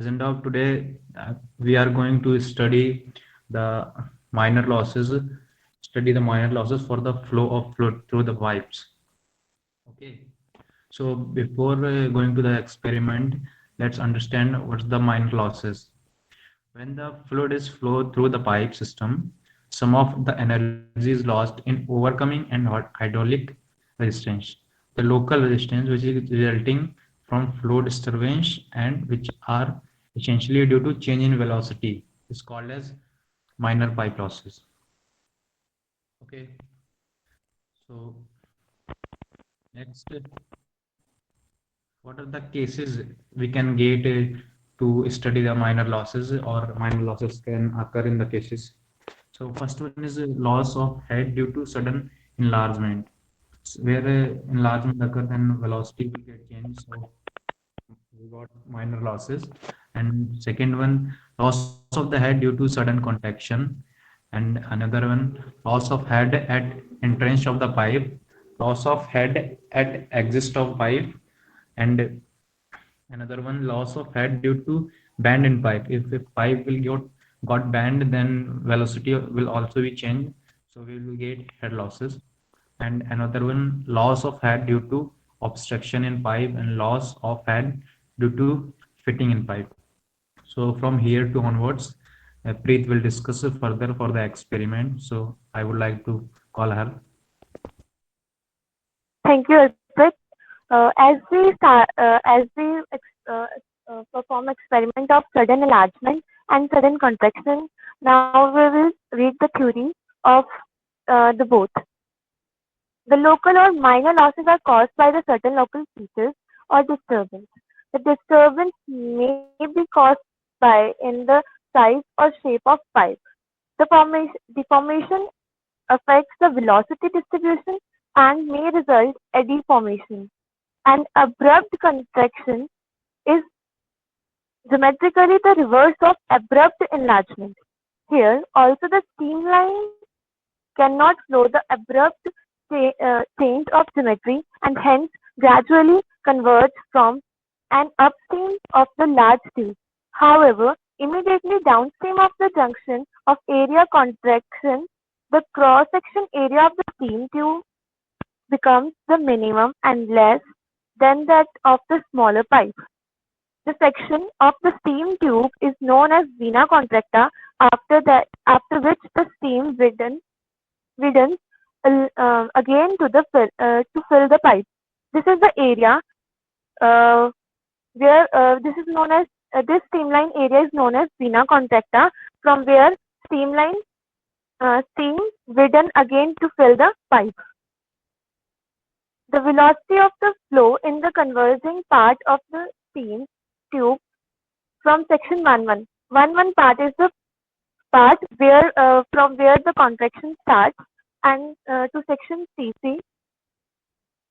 Present of today, we are going to the minor losses, study the minor losses for the flow of fluid through the pipes. Okay. So before going to the experiment, let's understand what's the minor losses. When the fluid is flowed through the pipe system, some of the energy is lost in overcoming and hydraulic resistance. The local resistance, which is resulting from flow disturbance and which are essentially due to change in velocity, is called as minor pipe losses. Okay, so next, what are the cases we can get to study the minor losses or minor losses can occur in the cases? So first one is loss of head due to sudden enlargement, where enlargement occurs and velocity will get changed. So we got minor losses. And second one, loss of the head due to sudden contraction. And another one, loss of head at entrance of the pipe, loss of head at exit of pipe, and another one, loss of head due to bend in pipe. If a pipe will got bend, then velocity will also be changed. So we will get head losses. And another one, loss of head due to obstruction in pipe and loss of head due to fitting in pipe. So from here to onwards, Preet will discuss further for the experiment. So I would like to call her. Thank you, Arpit. As we perform experiment of sudden enlargement and sudden contraction, now we will read the theory of the both. The local or minor losses are caused by the certain local features or disturbance. The disturbance may be caused by in the size or shape of pipe. Deformation affects the velocity distribution and may result eddy formation. An abrupt contraction is geometrically the reverse of abrupt enlargement. Here, also the streamline cannot flow the abrupt change of geometry and hence gradually converge from an upstream of the large tube. However, immediately downstream of the junction of area contraction, the cross-section area of the steam tube becomes the minimum and less than that of the smaller pipe. The section of the steam tube is known as vena contracta, after which the steam widens again to fill the pipe. This is the area uh, where this streamline area is known as vena contracta, from where steam widen again to fill the pipe. The velocity of the flow in the converging part of the steam tube from section 1-1. 1-1 part is the part where from where the contraction starts, and to section CC.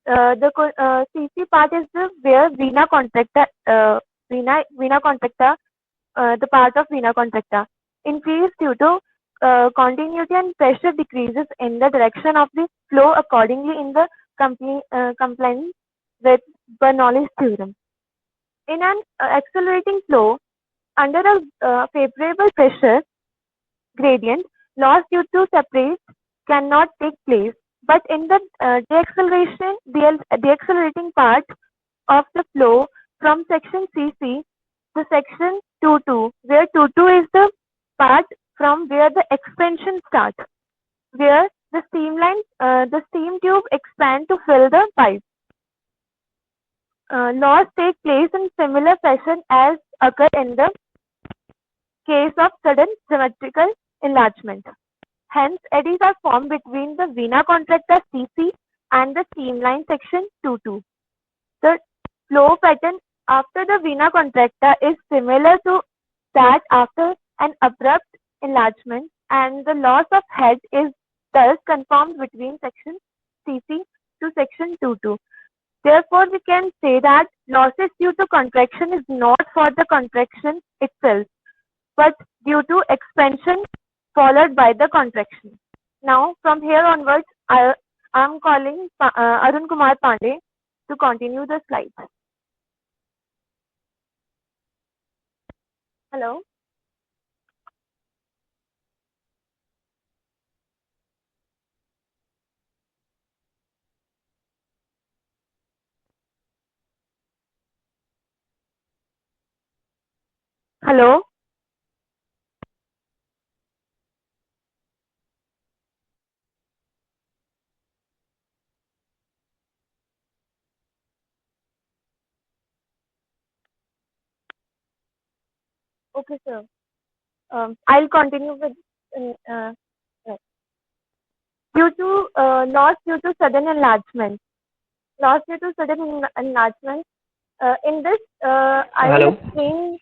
CC part is the where vena contracta, the part of vena contracta increase due to continuity and pressure decreases in the direction of the flow accordingly in the compliance with Bernoulli's theorem. In an accelerating flow under a favorable pressure gradient, loss due to separate cannot take place. But in the deaccelerating part of the flow from section CC to section 2-2, where 2-2 is the part from where the expansion starts, where the steam tube expand to fill the pipe. Laws take place in similar fashion as occur in the case of sudden symmetrical enlargement. Hence, eddies are formed between the vena contracta CC and the streamline section 2-2. The flow pattern after the vena contracta is similar to that after an abrupt enlargement, and the loss of head is thus conformed between section CC to section 2-2. Therefore, we can say that losses due to contraction is not for the contraction itself, but due to expansion followed by the contraction. Now, from here onwards, I am calling Arun Kumar Pandey to continue the slides. Hello. Hello. Okay, sir. I'll continue with uh, uh, due to loss due to sudden enlargement. Loss due to sudden enlargement. In this, I will Hello, explain.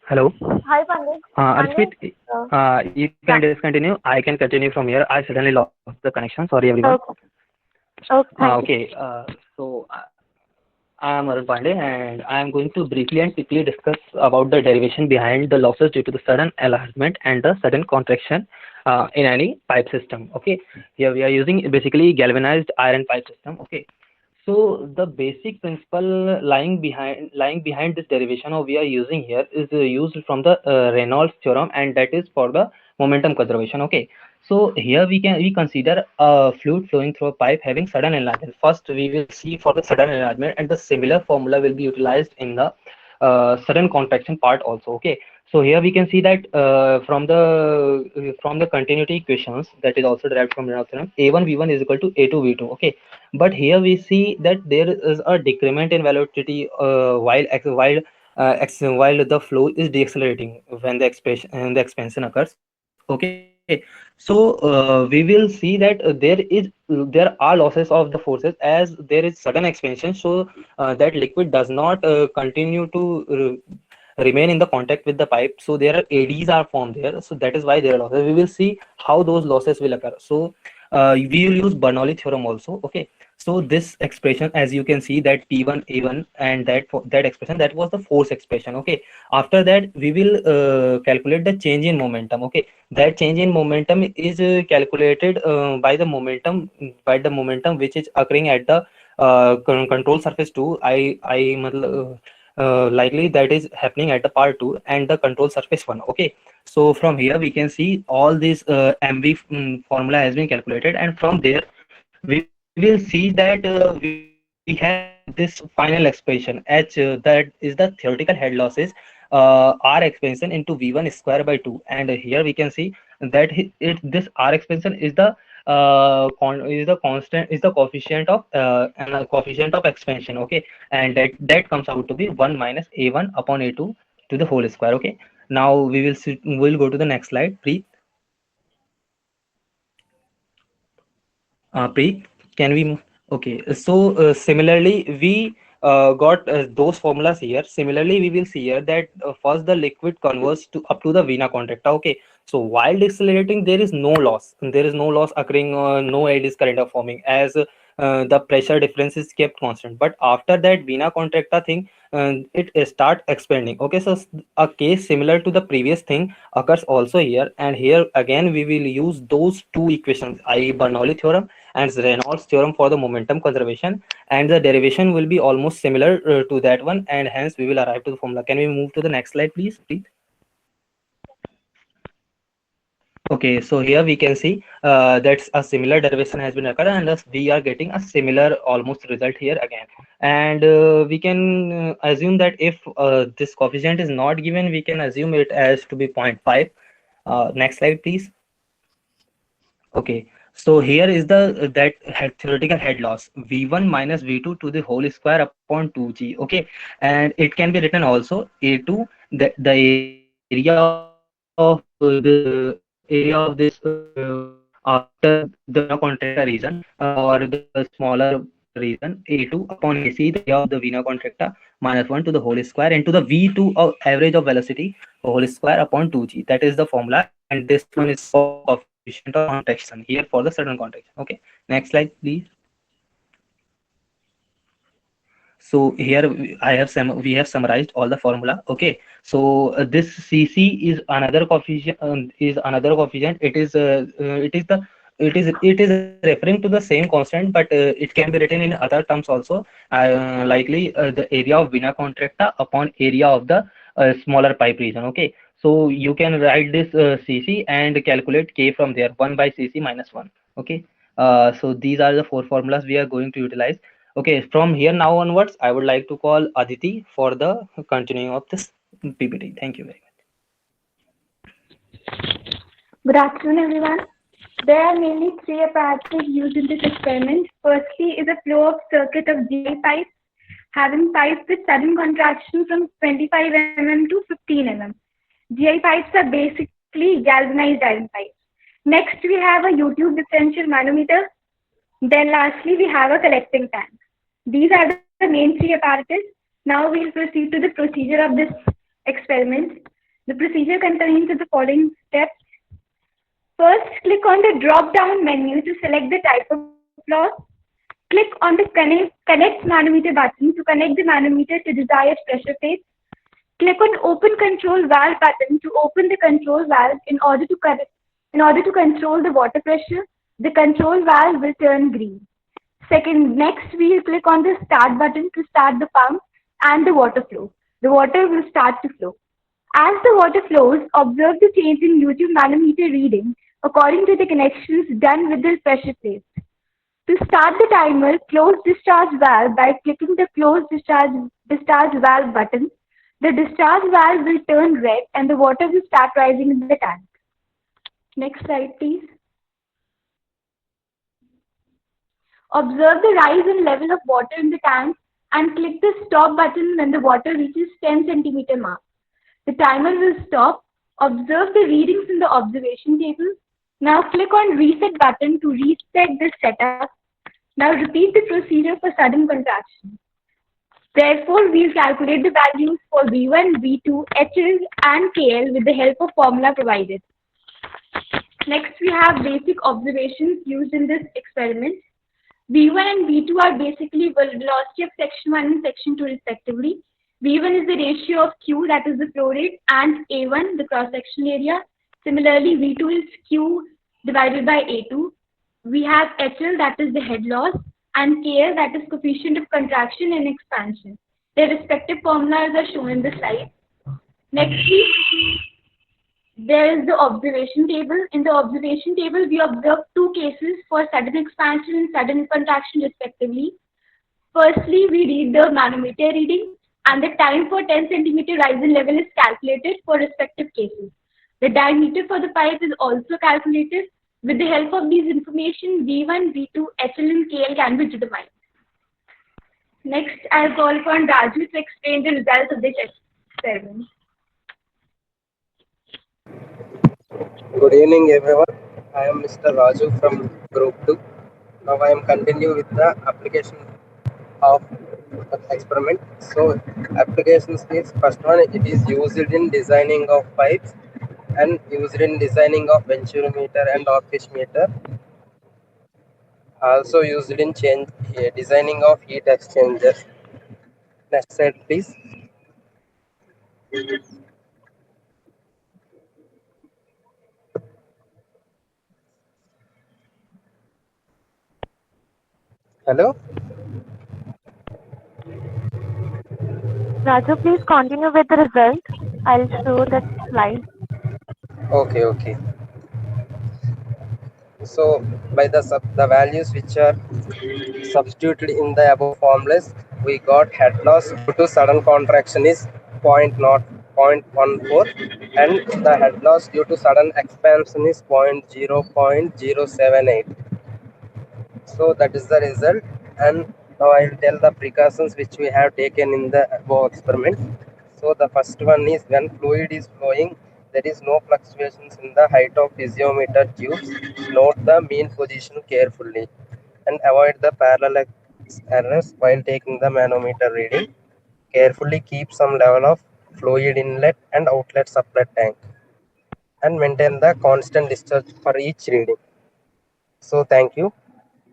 hello. Hi, Pandit. Arshit, Pandit. Uh, you can yeah. discontinue. I can continue from here. I suddenly lost the connection. Sorry, everyone. Okay. Okay. Thank you. Okay. I am Arun Pandey, and I am going to briefly and quickly discuss about the derivation behind the losses due to the sudden enlargement and the sudden contraction in any pipe system. Okay. Here we are using basically galvanized iron pipe system. Okay. So the basic principle lying behind this derivation of we are using here is used from the Reynolds theorem, and that is for the momentum conservation. Okay, so here we consider a fluid flowing through a pipe having sudden enlargement. First, we will see for the sudden enlargement, and the similar formula will be utilized in the sudden contraction part also. Okay, so here we can see that from the continuity equations that is also derived from Reynolds theorem, a1 v1 is equal to a2 v2. Okay, but here we see that there is a decrement in velocity while the flow is decelerating when the expansion occurs. Okay, so we will see that there are losses of the forces as there is sudden expansion, so that liquid does not continue to remain in the contact with the pipe, so there are ADs are formed there, so that is why there are losses. We will see how those losses will occur. So we will use Bernoulli theorem also. Okay, so this expression, as you can see, that P1 A1, and that expression, that was the force expression. Okay, after that we will calculate the change in momentum. Okay, that change in momentum is calculated by the momentum which is occurring at the control surface 2. Likely that is happening at the part 2 and the control surface 1. Okay, so from here we can see all this MV formula has been calculated, and from there we will see that we have this final expression H, that is the theoretical head losses R expansion into V1 square by 2. And here we can see that this R expansion is the coefficient of expansion. Okay, and that comes out to be 1 minus A1 upon A2 to the whole square. Okay, now we'll go to the next slide. Preet, can we move? Okay, so similarly, we got those formulas here. Similarly, we will see here that first the liquid converts to up to the vena contracta. Okay, so while decelerating, there is no loss. There is no loss occurring, no air is current are forming, as the pressure difference is kept constant. But after that vena contracta thing, it start expanding. Okay, so a case similar to the previous thing occurs also here, and here again we will use those two equations, i.e. Bernoulli theorem and Reynolds theorem for the momentum conservation, and the derivation will be almost similar to that one, and hence we will arrive to the formula. Can we move to the next slide, please? Okay, so here we can see that's a similar derivation has been occurred, and thus we are getting a similar almost result here again. And we can assume that if this coefficient is not given, we can assume it as to be zero point 0.5. Next slide, please. Okay, so here is theoretical head loss V1 minus V2 to the whole square upon 2G. Okay, and it can be written also A2, the area of after the vena contracta region, or the smaller region, A2 upon AC, the area of the vena contracta, minus 1 to the whole square, into the V2 of average of velocity whole square upon 2G. That is the formula, and this one is for the coefficient of contraction here for the sudden contraction. Okay, next slide, please. So here we have summarized all the formula. Okay, so this Cc is another coefficient, it is referring to the same constant, but it can be written in other terms also, likely the area of vena contracta upon area of the a smaller pipe region. Okay, so you can write this cc and calculate k from there, 1 by cc minus 1. Okay, so these are the four formulas we are going to utilize. Okay, from here now onwards, I would like to call Aditi for the continuing of this PPT. Thank you very much. Good afternoon, everyone. There are mainly three apparatus used in this experiment. Firstly is a flow of circuit of GI pipes, having pipes with sudden contraction from 25 mm to 15 mm. GI pipes are basically galvanized iron pipes. Next, we have a YouTube differential manometer. Then lastly, we have a collecting tank. These are the main three apparatus. Now we'll proceed to the procedure of this experiment. The procedure contains the following steps. First, click on the drop-down menu to select the type of loss. Click on the connect manometer button to connect the manometer to desired pressure plate. Click on Open Control Valve button to open the control valve in order to control the water pressure. The control valve will turn green. Second, next we will click on the Start button to start the pump and the water flow. The water will start to flow. As the water flows, observe the change in YouTube manometer reading according to the connections done with the pressure plate. To start the timer, close discharge valve by clicking the close discharge valve button. The discharge valve will turn red and the water will start rising in the tank. Next slide, please. Observe the rise in level of water in the tank and click the stop button when the water reaches 10 centimeter mark. The timer will stop. Observe the readings in the observation table. Now click on reset button to reset this setup. Now repeat the procedure for sudden contraction. Therefore, we'll calculate the values for V1, V2, HL and KL with the help of formula provided. Next, we have basic observations used in this experiment. V1 and V2 are basically velocity of section 1 and section 2 respectively. V1 is the ratio of Q, that is the flow rate, and A1, the cross-sectional area. Similarly, V2 is Q divided by A2. We have HL, that is the head loss, and KL, that is coefficient of contraction and expansion. Their respective formulas are shown in the slide. Next, there is the observation table. In the observation table, we observe two cases for sudden expansion and sudden contraction respectively. Firstly, we read the manometer reading and the time for 10 centimeter rise in level is calculated for respective cases. The diameter for the pipe is also calculated. With the help of these information, V1, V2, HL and KL can be determined. Next, I'll call upon Raju to explain the results of this experiment. Good evening, everyone. I am Mr. Raju from Group 2. Now I am continue with the application of the experiment. So applications is first one, it is used in designing of pipes and used in designing of venturimeter and office meter. Also used in designing of heat exchangers. Next slide, please. Hello. Raju, please continue with the result. I'll show the slide. Okay. So by the values which are substituted in the above formulas, we got head loss due to sudden contraction is 0.14 and the head loss due to sudden expansion is 0.078. So that is the result, and now I will tell the precautions which we have taken in the above experiment. So the first one is when fluid is flowing, there is no fluctuations in the height of piezometer tubes. Note the mean position carefully and avoid the parallax errors while taking the manometer reading. Carefully keep some level of fluid inlet and outlet supply tank and maintain the constant discharge for each reading. So thank you.